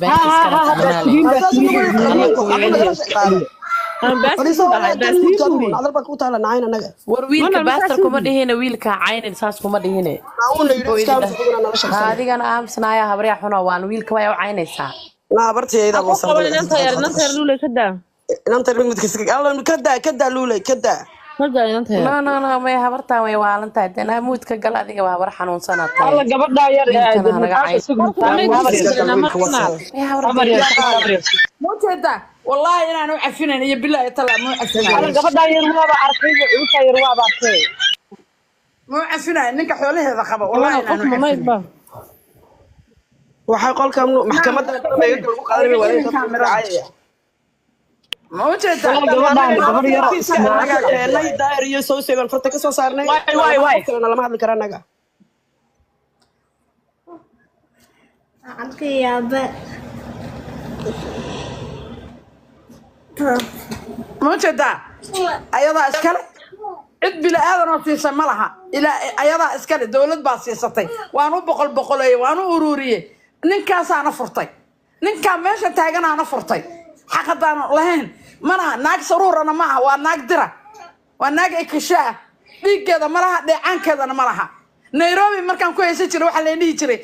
warwiilka baastar kuma dhihina wiilka caynin saas kuma dhihine adigana aamusnaaya habriya xuna waan wiilka way u caynaysaa naabarteeda loo sabay inta yar luulay kada luulay kada no may habartaan way waalantahay dana muudka gal adiga waa habar xanuunsanaatay alla gabadha yar موتيدا والله انا نوع عفنان يا بالله طلع مو عفنان alla gabadha yar waa artay inta yar waa artay مو عفنان ninka xoolaheeda qaba والله انا waxa qolka maxkamadda lagu qaaday waa موتيدا gabadha yar ismaaciil daahir iyo soo seegan farta ka soo saarnay way kala lama hadli karaan naga aqiyaba موجودة أيضا إسكال عد بلا هذا نصيصة ملها إلى أيضا إسكال دولة باسيستي وانو بقول وانو أرورية ننكاس أنا فرطي ننكا ماشي تاجنا أنا فرطي حقا لهين منا ناق سرور أنا معها وناق درة وناق إكشاء دي كذا ملها دي عن كذا أنا ملها نيروبي مركان كويس يجري واحد اللي يجري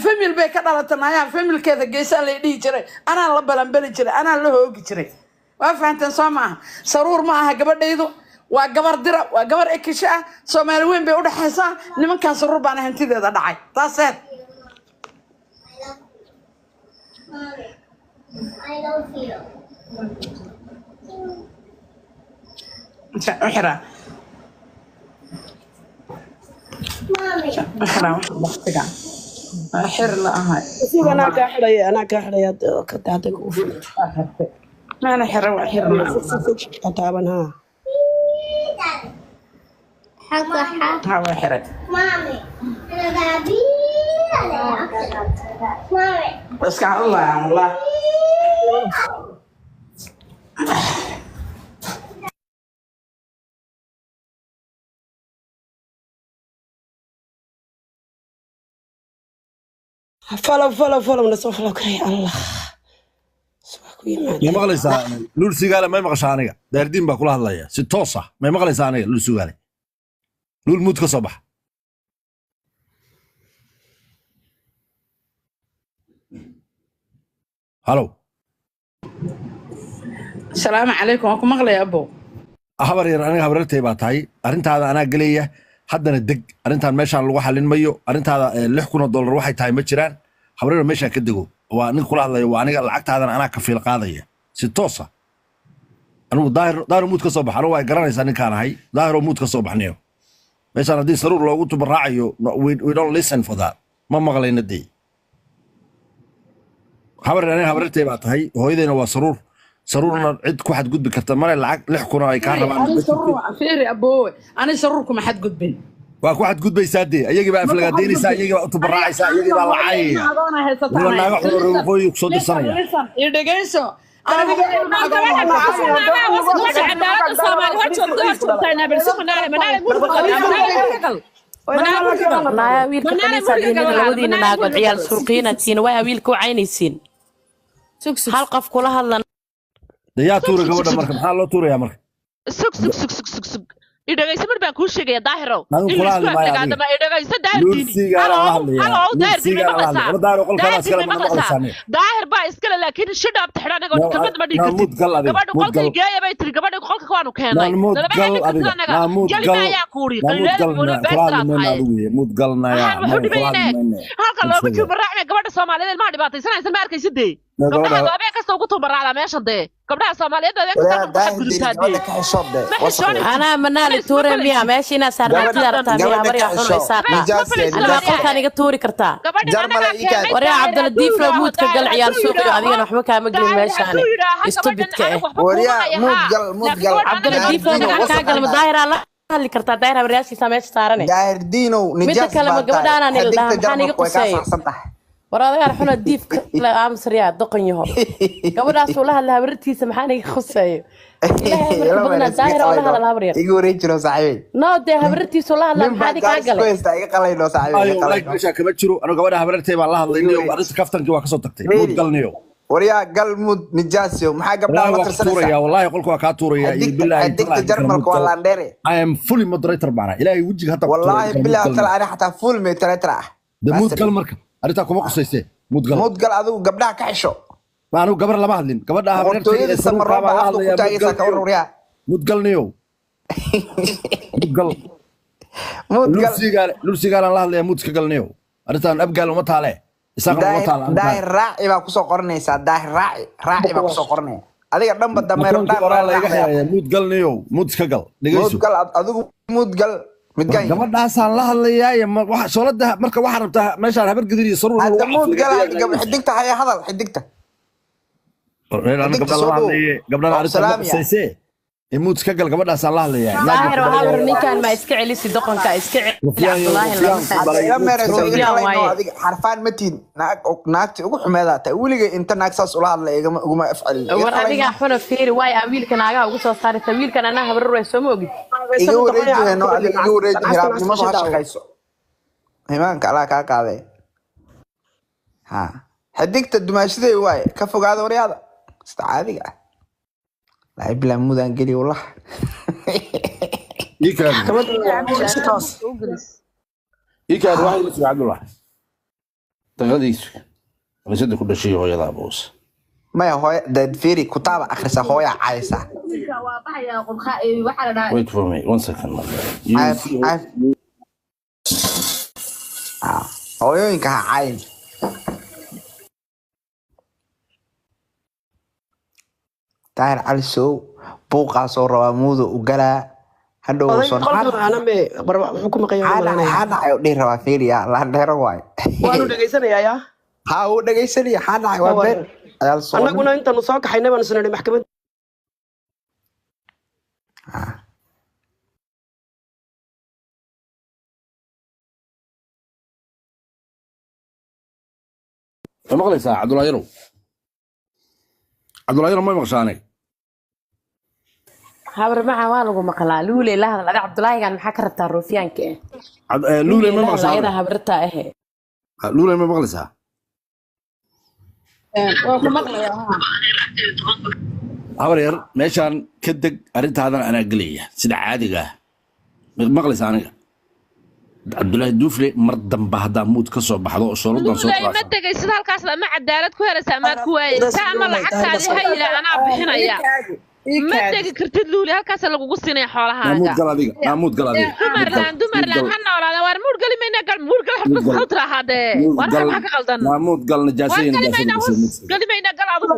فميل بيك على تنايا فميل كذا جيس اللي يجري أنا الله بلنبلي جري أنا اللي هو يجري وفهمت سامع سرور معها قبل يدو وقبر درة وقبر إكشاء سومالوين بيقول حسان لمن كان سرور بنا هنتي ذا دعي تصل I love you أحرى أحرى أحر لا هاي أنا كحرية أنا كحرية كنت هذا كوفي ما أنا حر وأحر أتابعها حقا ها وأحر مامي أنا بابي مامي بس كان الله يا الله فلو نصوف لك الله ما مقليسا لول سيغاله ما مقشا aniga daardiin baa kula hadlaya si toos ah ma maqlaysa aniga lul sugaale lul mud ka soo bax halo السلام عليكم أكو مغلى يا أبو habar yar aniga habartay baa tahay arintaada anaa galaya haddana deg arintan meeshaan lagu xalin mayo arintaada $6,000 waxay tahay ma jiraan habar yar meeshaan ka dego waa nin kula hadlaya waa aniga lacagtaadan anaa ka fiil qaadaya si toos ah anigu daahir muud ka soo bax anigu way garanaysaa ninkaan ahay daahir muud ka soo baxnayo meeshaan haddii saruur loogu tubaraacayo we don't listen for that ma maqlayna dee habar yar aniga habartay baa tahay hooyadayna waa saruur saruurna cid ku xad gudbi karta mare lacag 6,000 ay ka rabaan فيري أبوي أنا سروركم حد قد بين waa ku xad gudbaysaa dee ayagii baa aflagaadaynaysaa ayagii baa u tubaraacaysaa ayagii baa lacayaya waa naaga xoro waqooyi ku soo dirsanaya يدقيسو naya wiilka kaniisa diinada labadiina naagood ciyaal suuqiinadtiin waa wiilka u caynaysiin hal qof kula hadlan yaa tuura gabadha marka maxaa loo tuurayaa marka sug idhagaysa mar baan kuu sheegaya daahirow anigu kula hadli maayo adama idhagaysa daahir baa iskale laakiin shidhaab taxidha aniga kalmad ma dhigi kartid gabadha qolkay geeya bay tiri gabadha qolka waanu keenay galimayaa kuuri halka loogu tuubaraacme gabadha soomaaliyeed maa dhibaataysanaysan ma arkaysidee gabdhaha habeen kasta ugu tuubaraacda meesha dee gabdhaha soomaaliyeed habeen kasta anaa manaali tuure miya meesha inaa saarnaatida rabtaa miya habar yaa xun isaaqaa anaa qolkaan iga tuuri kartaa waryaa cabdiladiif loo muudka gal ciyaal suuqiyo adigana waxba kaama gelin meeshaani istubidka cabdiladiif loo gacan kaa galma daahiraa la hadli kartaa daahir habaryaashiisa meesha saarane midda kale ma gabadhaanaan ildhaha maxaan iga quseeyo war adagaan xuna diifka la aamusriyaa doqon yaho gabadhaasuu la hadla habartiisa maxaan iga quseeyo no dee habartiisu la hadla maxaadi kaa galay kama jiro anu gabadha habartay baan la hadlaynayo arrinta kaftankii waa kasoo tagtay muud galnayo waryaa gal mud nijaasyo maxaa gabdhaha la tirsanaysaa wallahi qolku waa kaa tuuraya billahi digta jarmalka waa laandheere I am fully moderator baana ilaahay wajiga hata wallahi billahi tal ana xataa full moderator ah muud gal marka arrinta kuma qusaysay muud gal adigu gabdhaha ka xisho baanu gabar lama hadlin gabadha habartay samarba la hadlaya mudgalniyo lulsigaala la hadlaya mudka galniyo arrintan abgaal uma taale isaga uma taala daahir raaci baa kusoo qoranaysaa daahir raaci baa kusoo qoranaya adiga dhanba dameero dhaan mudgalniyo mudka gal dhigayso mudgal adigu mudgal midgaan gabadhaasaan la hadlayaa waxa soolada marka waxa rabtaa meeshaan habar gadir iyo saruur hadda mudgal xidigta haya hadal xidigta gabdhaha arrintan sayse imuud iska gal gabadhaasaan la hadlayaa daahir waxaa war ninkaan ma iska celisi doqonka iska xarfaan matiin naagti ugu xumeedaa tahay weligay inta naag saas ula hadla iguma afcalin war adiga xuna fiiri waay wiilka naagaha ugu soo saaraysa wiilkan anaa habar way soo moogid iga wareejiyeno adiga iga wareeji hiraabnimadu ha shaqayso imaanka alaa kaa qaaday ha xidigta dumaashaday waay ka fogaada waryaada sida caadiga ah لا بلا مودان قلي والله يكاد واحد اسمه عبد الله تغديش رسد كل شيء هو يضع بوس ما هو ده فيري كتابة آخر هو يا عايسة wait for me 1 second هو يوينك عايز daahir cali sow buuqaasoo rabaa muuda u galaa hadhow xaadhacayo dhihi rabaa fiiriya laandheero waay waanu dhegaysanayaa ha uu dhegaysanaya xaadhacay waa been annaguna intaanu soo kaxaynay baanu sanadhay maxkamad ma maqlaysaa cabdullaahi yarow عبد الله يرى ما مقشاني habar maca waa lagu maqlaa luule la hadal عبد الله كان maxaa ka rabtaa ruufiyaanka luule ma maqshaan ayada habarta ah luule ma maqlaysaa waa ku maqlayaa habar yar meeshaan ka deg arintaadan anaa gelaya sida caadiga ah maqlaysaa aniga Abdullahi Dufle mar damba hada mood ka soo baxdo oo sooradan soo qaado ma tagaysid halkaas ma cadaalad ku helaysaa ma ku waayaysaa ama lacagtaadi hayla anaa bixinaya ma tagi kartid luuli halkaas lagugu siinay xoolahaaga dumarlaan ha noolaada war muud gali mayna gal muud gal xabad ku tiraahade war waxa ka qaldan muud gal najaasay gali mayna gal adigu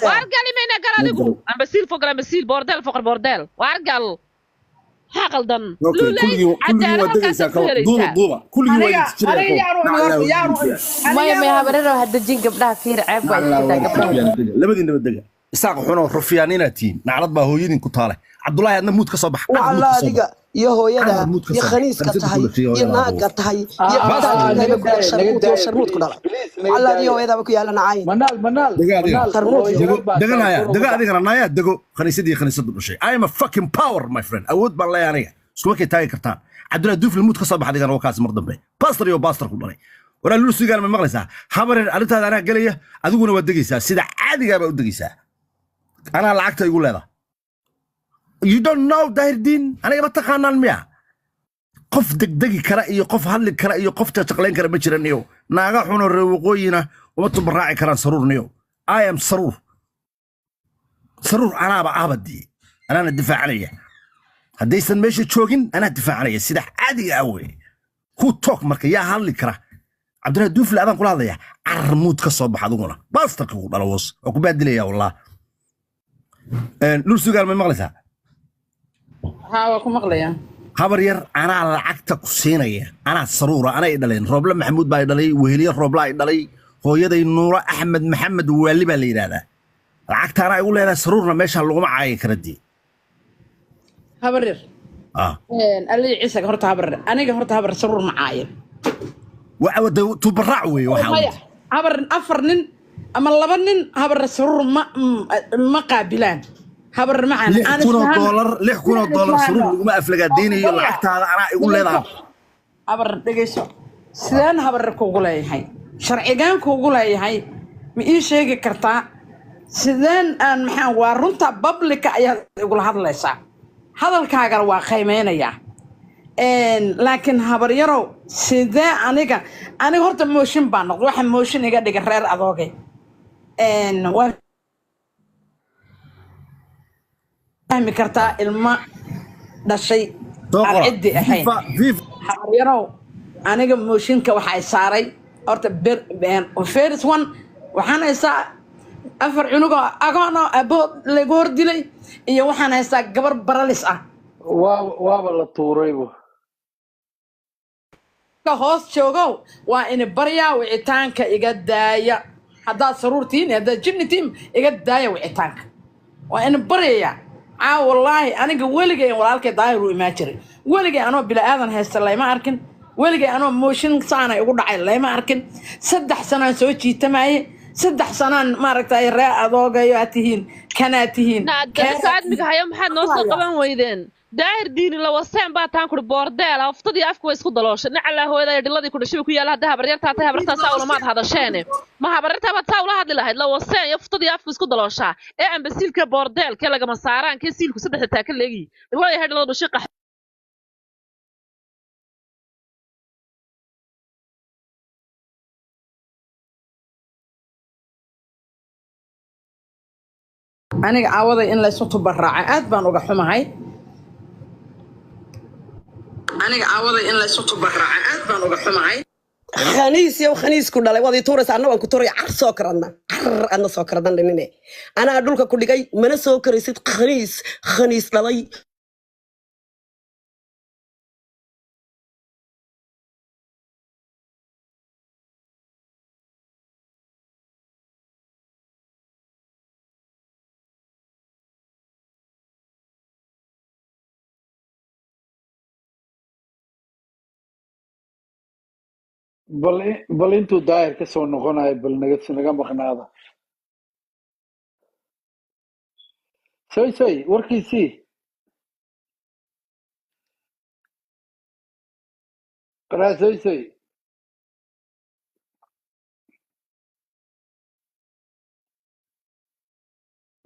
war gali mayna gal adigu ambasiil fogal ambasiil bordel war gal حقلدن كل ودقيسا دوبا كل ما هبرر هدجين قبلها فير عيب لبدين بدقه isaaq xuno rufiyaanina tiin nacrad baa hooyadin ku taale Cabdullaahi adna muud ka soo bax Allah adiga iyo hooyada iyo khaniiska tahay iyo naaga tahay iyo sharmuud ku dhalay Allah iyo hooyada ku yaalana cayn manaal daga adigana naaya dago khaniisadii khaniisadu dhashay I am a fucking power my friend awood baan leeyahay aniga اسكو كي تاي كرتان عبد الله دوف الموت كسب حد قال وكاس مردمبي باستر يو باستر كدلay ولا لوسي قال ما مقليسا خبر arrintaada ana galaya adiguna waa degaysaa sida caadiga ba u degaysaa ana lacagta igu leedahay you don't know Dahirdin aniga ma taqaanaan miya qof degdegi kara iyo qof hadli kara iyo qof taqleen kara ma jiraniyo naaga xuno reewqooyina uma tubaraaci karaan saruurniyo I am saruur أنا بعبدي أنا الدفاع عليه هديسن ماشي تشوكين أنا الدفاع عليه سيدا عادي قوي هو توك مركا يا هالي كره عبد الله دوف الأذان كل هذا يا عرمود كصوب حضونا باستر كقول على وص أكو بدلي يا والله لورسو قال من مغلسة ها وكم مغلية خبر ير أنا على عكتك سينية أنا سرورة أنا إدلين روبلا محمود بايدلي وهلي روبلا إدلي هو يدي نورة أحمد محمد واللي بالي هذا lacagta ana igu leedahay saruurna meesha lagu macaayi kara dii habarir ali ciise horta habar saruur macaayin wada tubaraac weey waxa habar afar nin ama laba nin habar saruur ma qaabilaan habar macaan ana $6,000 saruur lagu ma aflaga diinayo lacagtaada ana igu leedahay habar dhageyso sidaan habar kugu leeyahay sharcigan kugu leeyahay ma ii sheegi kartaa sideen aan maxaan waa runta public ayaa ugu hadlaysaa hadalkaaga waa qiimeynaya laakiin habar yarow sidee aniga horta mooshin baan noqday waxa mooshin iga dhiga reer adoogay waa fahmi kartaa ilma dhashay arcidi ahayn habar yarow aniga mooshinka waxa ay saaray horta first one waxaan haysaa afar cunuga agoon abood lagu hor dilay iyo waxaan haystaa gabar baralis ah waaba la tuuraybo ka hoos joogo waa in baryaa wicitaanka iga daaya haddaad saruurtiin haddaad jinnitiin iga daaya wicitaanka waa in baryaa wallaahi aniga weligay walaalkay daahir u imaan jiray weligay anoo bilaadan haysta layma arkin weligay anoo mooshin saanay ugu dhacay layma arkin 3 sanaan soo jiitamaayay 3 sanaan maaragtay ree adoogayo atihiin kanaatihiin saad migahayo maxaad noo soo qaban weydeen daahir diini la waseen baa taan ku boordeel aftadii afku isku dalooshay nacala hooyada dhiladii ku dhashay ku yaala hadda habaryarta tahay habartaas awlamaad hadasheen ma habaryarta baad taa ula hadli lahayd la waseen aftadii afku isku dalooshaa ee ambasiilka boordeelka laga masaaraan ka siilku 3 taa ka leegi way hadlado dhashay aniga aawaday in la isu tubaraaca aad baan uga xumahay khaniis ku dhalay wadi tuuraysa anna waan ku tuuray car soo karadna car anna soo karadan dhinine anaa dhulka ku dhigay mana soo karaysid khaniis dhalay bal intuu daahir ka soo noqonayo bal naga maqnaada soy warkiisii qaraa soy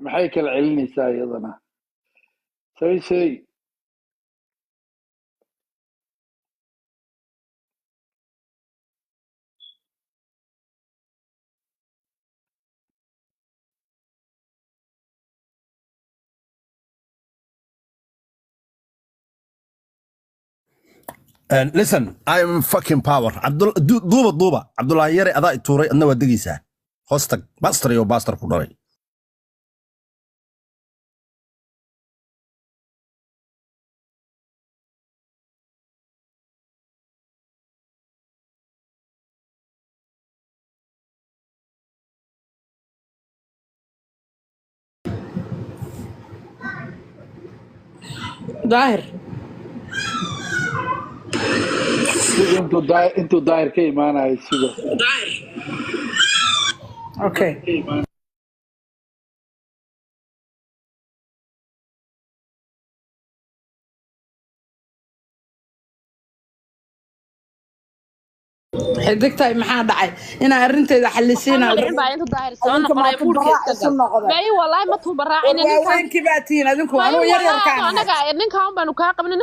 maxay kala celinaysaa iyadana soy listen I am fucking power duuba Cabdullaahi yare adaa i tuuray adna waa degaysaa hoostag baster iyo baster ku dhalay daahir intuu daahir ka imaanayo sida okay حدكتاي maxaa dhacay ina arinteeda xalisiina inta daahir soo noqonay muudkeeda may wallahi ma tuu baraacin ninka weenkii baatiin adinku anu yar yar kaan anaga ninkaan baanu ka qabnay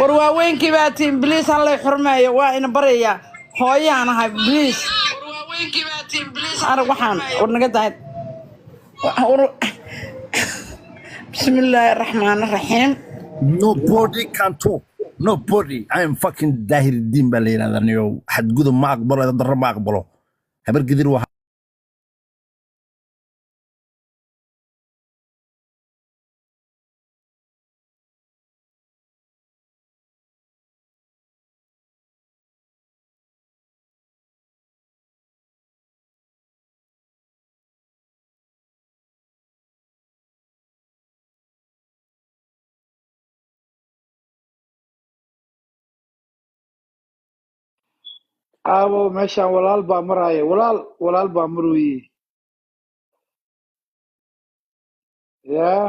war waa weenkii baatiin please hal lay xurmeeyo waa ina baraya hooyaan ahay please war waa weenkii baatiin please arag waxaan war naga dahay bismillahir rahmanir rahim nobody can talk nobody I am fucking Dahir Din baa la yiraahdaa niyo xad gudub ma aqbalo dad ma aqbalo habar gidir waxa abo meeshaan walaal baa maraya walaal baa marooye yaa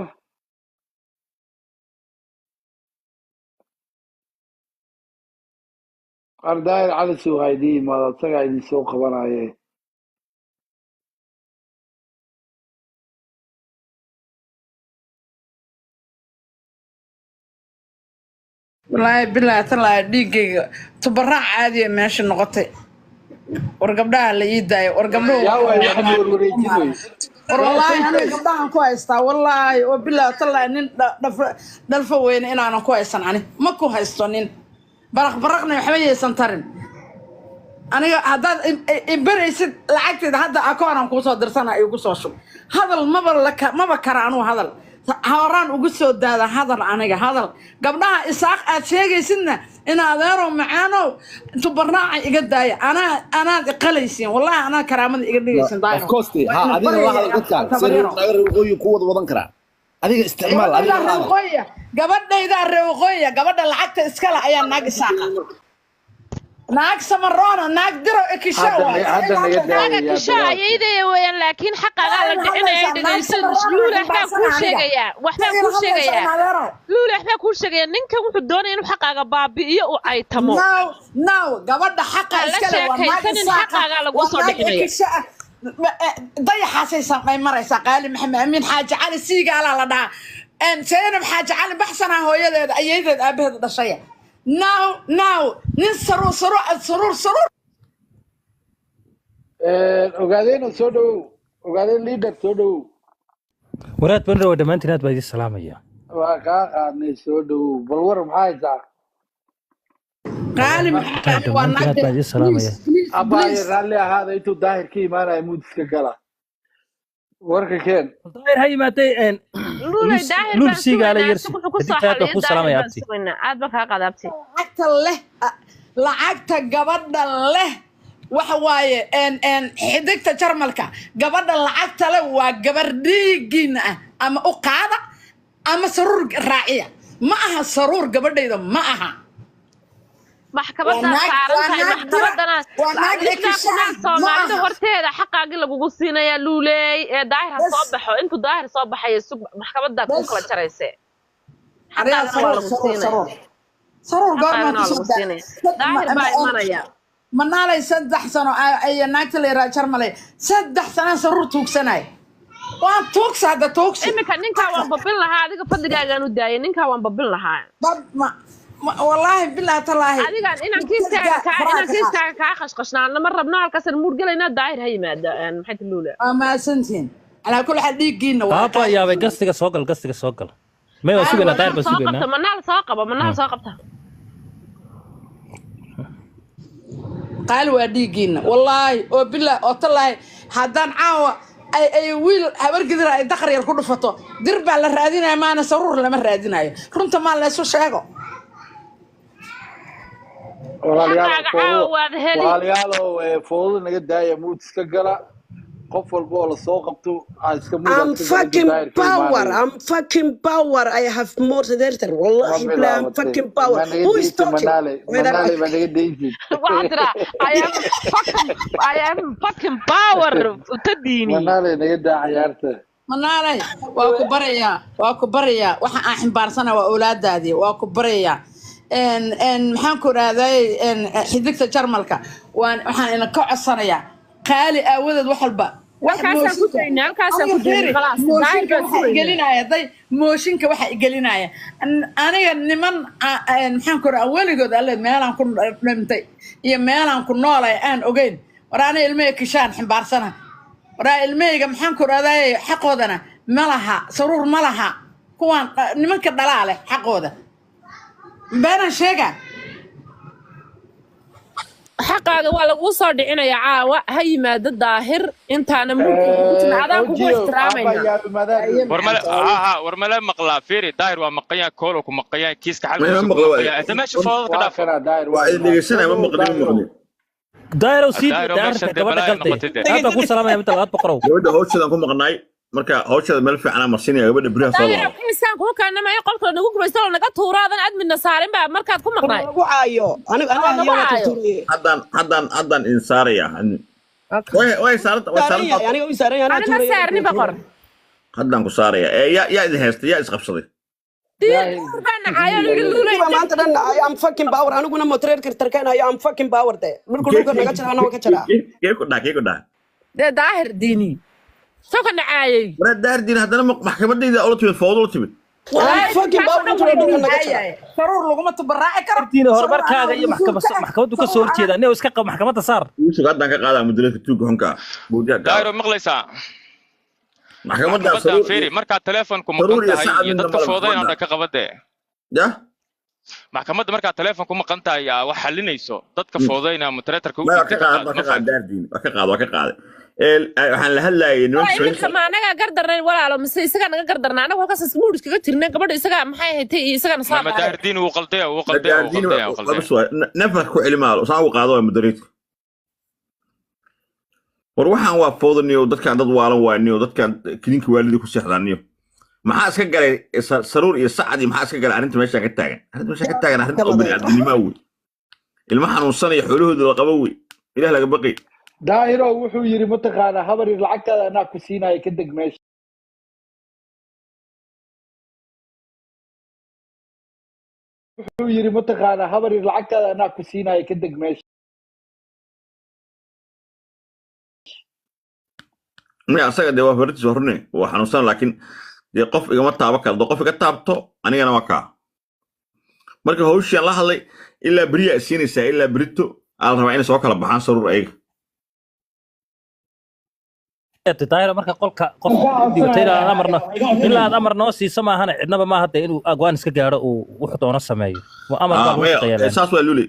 ardaayir cali soo haydii maada tagaa idin soo qabanaye والله بالله طلع ديقيق تبرع عادي ماشي نقطة ورقبدها اللي يداي ورقبدها يا وي حد وريجي والله أنا قبدها كويسة والله وبالله طلع إن دلفة وين أنا كويسة يعني ما كويسة برقنا يحمي سنترين أنا هذا إبريس لعكت هذا أكون كوسو درسنا يقصو شو هذا المبر لك ما بكرانه هذا هوران وقصو دادا هذا أنا قبلها إساق أشياء سنة إن أدارو معانو تبرع يقداي أنا قليسين والله أنا كرامن يقديسين دايرو كوستي ها هذه واحد قدك سير نغير قوة وضن كرا هذه استعمال هذه الرقية قبلنا إذا الرقية قبلنا العكت إسكالا أيام ناقي ساقة ناق سمرانة ناق درو إكشاوة ناق إكشاوة يدي وين لكن حقا قال دحنا يدي يسد لولا إحنا كل شيء يا وإحنا كل شيء يا لولا إحنا كل شيء يا نينك وحدون إنه حقا بابي وعي تمو ناو قبلنا حقا إسكالا وناق حقا قال قصر دحنا ضي حاسيسا ما مريسا قال محمد أمين حاجة على سيقا على لنا أن سينم حاجة على بحثنا هو يدد أيدد أبهد الشيء ناو سرور ogaadeen soo dhow ogaadeen leader soo dhow waraad ban rawa dhamaantiin aad baa idin salaamaya waa kaa qaadnay soo dhow bal war maxaa haysaa qaali dhamaantiin aad baa idin salaamaya abaaye raalli ahaada intuu daahir ka imaanaya muudska gala warka keen daahir ha yimaatay lul siigaala yar aad ku salaamaya abti aad baa kaa qadabti lacagta gabadha leh waxa waaye xiddigta jarmalka gabadha lacagta leh waa gabar dhiigiina ah ama u qaada ama saruur raaciya ma aha saruur gabadhayda ma aha maxkamadda saarantahay maxkamadana Soomaalida horteeda xaqaagi lagugu siinaya luuley ee daahir soo baxo intuu daahir soo baxay maxkamadda ku kala jarayse saruur goorma soo daahir baa imanaya manaalay 3 sano ay naagta leeyahay jarmalay 3 sano saruur tuugsanay waan tuugsada tuugsi imika ninka waan babin lahaa adiga fadhigaagaan u daayay ninka waan babin lahaa والله بالله تالله adiga inaan kiiskaaga ka khashqashnaana ma rabno halkaas muur galayna daahir hay maada maxay tiluula ma santiin ala kulli xad dhiigiina waa baa yaabay gastiga soo gal may waa sugeena daahir ba sugeena manaal soo qabta qaal waa dhiigiina wallahi oo billah oo tallahi hadan caawa ay wiil habar gidir ay dakhar yar ku dhufato dir baa la raadinaya maana saruur lama raadinayo runta ma la soo sheego walaalayaal foodo naga daaya muud iska gala qof walba oo la soo qabto I'm fucking power I have more than wallahi bla I'm fucking power who is talking I am fucking power utadini manale naga daa ciyaarta manale waa ku baraya waxa aan ximbaarsanaa waa awlaadaadii waa ku baraya maxaan ku rahday xidigta jarmalka waxaan ina ka codsanayaa qaali aawadeed wax walba mooshinka waxa igelinaya aniga niman maxaan ku rahaa weligood alle meelaan ku dhintay iyo meelaan ku noolay aan ogeyn war ana ilmahayga kishaan xambaarsana waraa ilmahayga maxaan ku rahday xaqoodana ma laha saruur ma laha kuwaan nimanka dhalaa leh xaqooda baanan sheega xaqaaga waa lagu soo dhicinayaa caawa ha yimaado daahir intaana mulkin adaan kugu ixtiraamayna warmale maqlaa fiiri daahir waa maqayaa koolo ku maqayaa kiiska xalka meesha foodada ka dhaafo daahir sii daahirka gabadha galtay hadda ku salaamaya inta laad boqorow gabadha hawshadan ku maqnay marka hawshada meel fiican ama sinaya gabadha bariha soo daahir xiisaan ku kaanama ay qolka nagu gubaysto naga tuuraadan admina saarin ba markaad ku maqnay lagu caayo aniga haddaan in saaraya way saaranta aniga u saaran yahay ana saarni boqor haddaan ku saaraya yaa idin heystay yaa isqabsaday maanta dhan am fucking power aniguna motoreer kartarkeenayo am fucking power de dhulka naga jira anaa ka jira kee ku dhaa dee daahir diini soo ka dhacaayay war daahir diini haddana maxkamadayda ula timid fawdo ula timid fucking power dhulka naga jira saruur laguma tubaraaci karo diini horumarkaaga iyo maxkamaddu ka soo horjeeda inuu iska qabo maxkamadda saar yusuf haddaan ka qaadaa mudaladka tuuga honka daahir maqlaysaa maxkamadda fiiri markaa telefonku maqan tahay iyo dadka foodayna ka qabade maxkamadda markaa telefonku maqan tahay wax xalinayso dadka foodayna moderatorka waa ka qaado waxaan la hadlayay nimanka maanaga gardarnay walaalo mise isaga naga gardarnaa anagu halkaas ismuud iskaga tirnay gabadha isaga maxay haytay isagana saar ma daardiin uu qalday nafar ku celimaalo saan u qaado moderator war waxaan waa foodaniyo dadkan dad waalan waaniyo dadkan kilinka waalidii ku seexdaaniyo maxaa iska galay saruur iyo sacad iyo maxaa iska galay arrinta meesha ka taagan arrinta oo bini'aadamnimo wey ilma xanuunsanaya xoolahooda la qabo wey ilaah laga baqay daahiro wuxuu yiri mataqaana habari lacagtaada anaa ku siinaya ka deg meesha wuxuu yiri mataqaana habari lacagtaada anaa ku siinaya ka deg meesha ما أصدق ده وفرت زهرني وحنوصل لكن دي قف إجماع تابك ده قف إجماع تابته أنا أنا وكا مركب هوش الله الله إلا بريء سينسا إلا بريتو على ربعين سواك على بحان سرور أيق daahir marka qolka qof dibatayna amarna ilaa amarna oo siisa ma ahana cidnaba ma hadda inuu agwaan iska gaaro uu wuxuu doono sameeyo waa amar baa loo shaqeeyaa saas waa luli